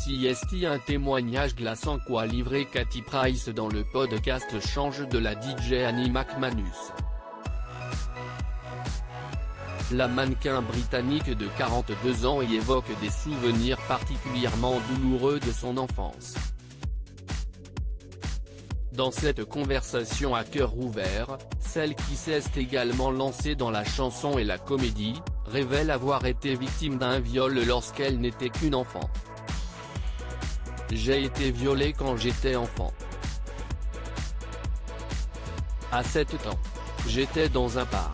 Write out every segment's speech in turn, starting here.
CST, un témoignage glaçant qu'a livré Katy Price dans le podcast Change de la DJ Annie McManus. La mannequin britannique de 42 ans y évoque des souvenirs particulièrement douloureux de son enfance. Dans cette conversation à cœur ouvert, celle qui s'est également lancée dans la chanson et la comédie, révèle avoir été victime d'un viol lorsqu'elle n'était qu'une enfant. J'ai été violée quand j'étais enfant. À 7 ans. J'étais dans un parc.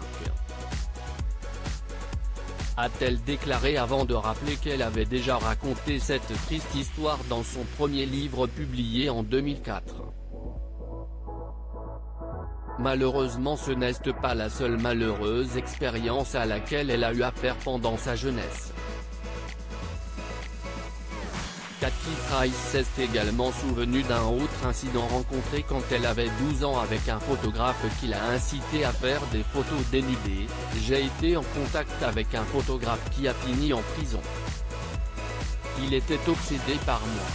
A-t-elle déclaré avant de rappeler qu'elle avait déjà raconté cette triste histoire dans son premier livre publié en 2004. Malheureusement, ce n'est pas la seule malheureuse expérience à laquelle elle a eu affaire pendant sa jeunesse. Katy Price s'est également souvenue d'un autre incident rencontré quand elle avait 12 ans avec un photographe qui l'a incité à faire des photos dénudées. J'ai été en contact avec un photographe qui a fini en prison. Il était obsédé par moi.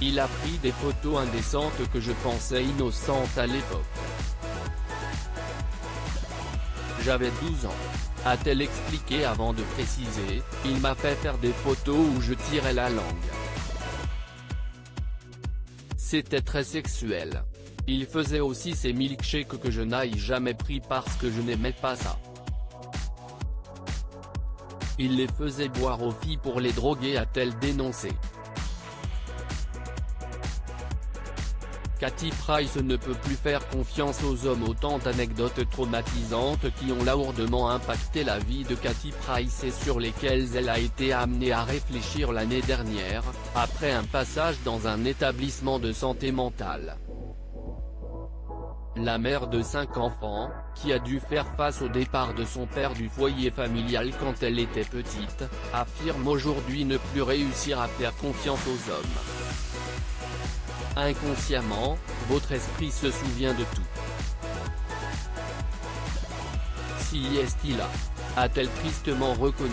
Il a pris des photos indécentes que je pensais innocentes à l'époque. J'avais 12 ans. A-t-elle expliqué avant de préciser, il m'a fait faire des photos où je tirais la langue. C'était très sexuel. Il faisait aussi ces milkshakes que je n'ai jamais pris parce que je n'aimais pas ça. Il les faisait boire aux filles pour les droguer, a-t-elle dénoncé. Katy Price ne peut plus faire confiance aux hommes. Autant d'anecdotes traumatisantes qui ont lourdement impacté la vie de Katy Price et sur lesquelles elle a été amenée à réfléchir l'année dernière, après un passage dans un établissement de santé mentale. La mère de 5 enfants, qui a dû faire face au départ de son père du foyer familial quand elle était petite, affirme aujourd'hui ne plus réussir à faire confiance aux hommes. Inconsciemment, votre esprit se souvient de tout. CST là, a-t-elle tristement reconnu.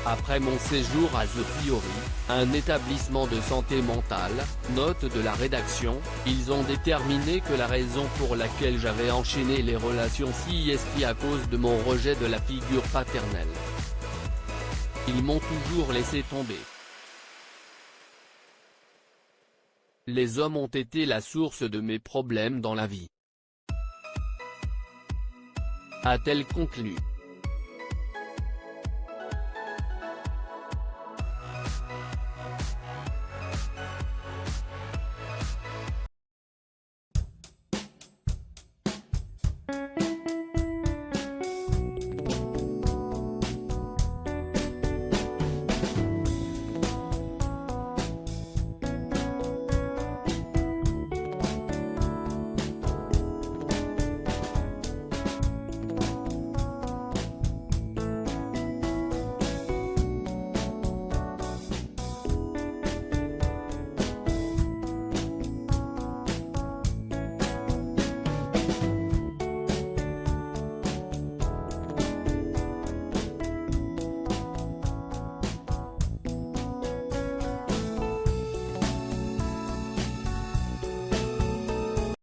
Après mon séjour à The Priory, un établissement de santé mentale, note de la rédaction, ils ont déterminé que la raison pour laquelle j'avais enchaîné les relations CST à cause de mon rejet de la figure paternelle. Ils m'ont toujours laissé tomber. Les hommes ont été la source de mes problèmes dans la vie. A-t-elle conclu.